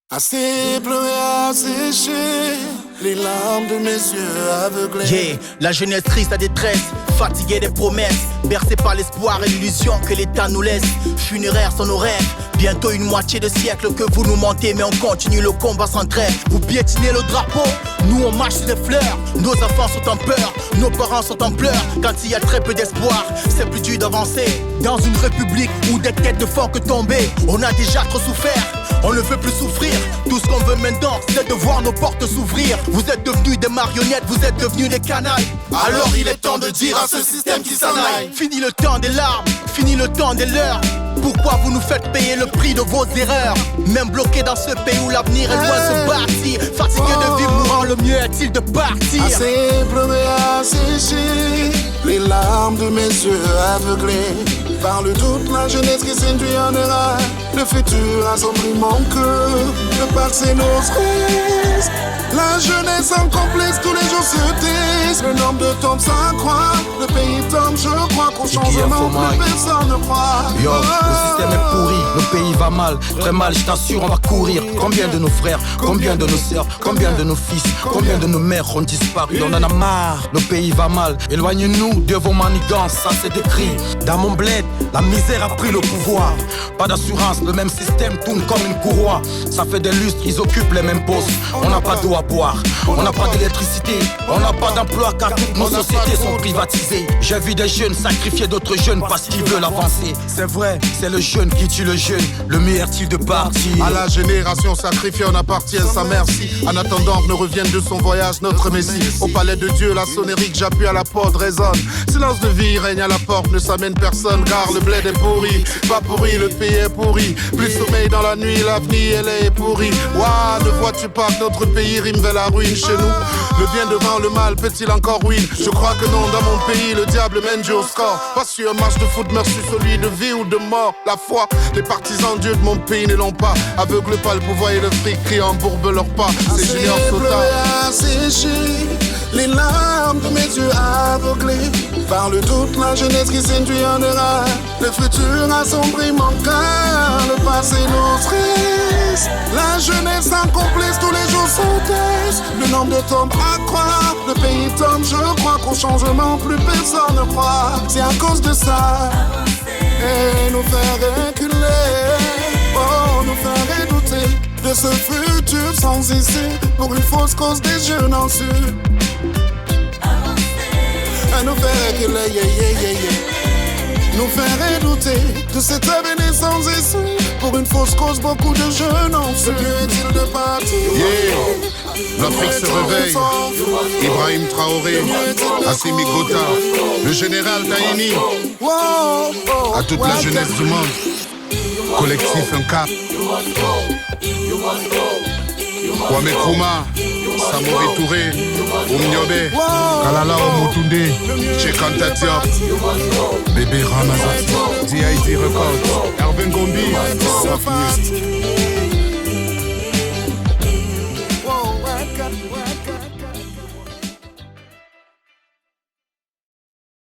Assez pleuré, assez séché, les larmes de mes yeux aveuglés. Yeah, la jeunesse triste à détresse, fatiguée des promesses, bercée par l'espoir et l'illusion que l'État nous laisse. Funéraires sont nos rêves, bientôt une moitié de siècle que vous nous mentez, mais on continue le combat sans trêve. Vous piétinez le drapeau, nous on marche sur des fleurs. Nos enfants sont en peur, nos parents sont en pleurs. Quand il y a très peu d'espoir, c'est plus dur d'avancer. Dans une république où des têtes ne font que tomber, on a déjà trop souffert, on ne veut plus souffrir. Tout ce qu'on veut maintenant, c'est de voir nos portes s'ouvrir. Vous êtes devenus des marionnettes, vous êtes devenus des canailles. Alors il est temps de dire à ce système qui s'en aille. Fini le temps des larmes, fini le temps des leurs. Pourquoi vous nous faites payer le prix de vos erreurs? Même bloqués dans ce pays où l'avenir est loin de se bâtir. Fatigué de vivre mourant, le mieux est-il de partir? Assez pleuré, assez séché, les larmes de mes yeux aveuglés. Par le doute, la jeunesse qui s'induit en erreur. Le futur assombrit mon cœur. Le passé nos stress. La jeunesse en complexe, tous les jours se taise. Le nombre de tombes s'accroît. Le pays tombe, je crois qu'au changement, plus personne ne croit. Yo, le système est pourri, le pays va mal, très mal, je t'assure, on va courir. Combien de nos frères, combien de nos sœurs, combien de nos fils, combien de nos mères ont disparu? On en a marre, le pays va mal. Éloignez-nous de vos manigances, ça c'est décrit. Dans mon bled, la misère a pris le pouvoir. Pas d'assurance, le même système tourne comme une courroie. Ça fait des lustres, ils occupent les mêmes postes. On n'a pas d'eau à boire, on n'a pas d'électricité, on n'a pas d'emploi car toutes nos sociétés sont privatisées. J'ai vu des jeunes sacrifier d'autres jeunes parce qu'ils veulent avancer. C'est vrai, c'est le jeune qui tue le jeune, le meilleur type de parti. À la génération sacrifiée, on appartient sans merci. En attendant que ne revienne de son voyage notre Messie. Au palais de Dieu, la sonnerie que j'appuie à la porte résonne. Silence de vie règne à la porte, ne s'amène personne car le bled est pourri. Pas pourri, le pays est pourri. Plus sommeil dans la nuit, l'avenir elle est pourri. Ouah, ne vois-tu pas que notre pays rime vers la ruine chez nous? Le bien devant le mal peut-il encore ruine? Je crois que non, dans mon pays, le diable mène Dieu au score. Pas sur un match de foot, merci celui de vie ou de mort. La foi, les partisans Dieu de mon pays ne l'ont pas. Aveugle pas le pouvoir et le fric, crie en bourbe leur pas. C'est Junior Sota. Séché, les larmes de mes yeux aveuglés. Par le doute, la jeunesse qui s'induit en erreur. Le futur assombrit mon cœur. Le passé nous stresse. La jeunesse en complexe, tous les jours s'entaisse. Le nombre de tombes accroît. Le pays tombe, je crois qu'au changement, plus personne ne croit. C'est à cause de ça. Et nous faire reculer. Oh, nous faire douter de ce futur sans issue. Pour une fausse cause des jeunes en su. À nous faire reculer, yeah, yeah, yeah, yeah. Nous faire douter de cet avenir sans issue. Pour une fausse cause, beaucoup de jeunes ont su. Mieux est-il de partir? Yeah. L'Afrique se réveille. Ibrahim Traoré, Assimi Gota, le général Tahini. À toute la jeunesse du monde. Collectif un cap. Kwame Nkrumah, Samori Touré, Oumniobe, Kalala Omotunde, Chekanta Diop, Bébé Ramazan, DID Records, Hervé Ngombi, Soft News.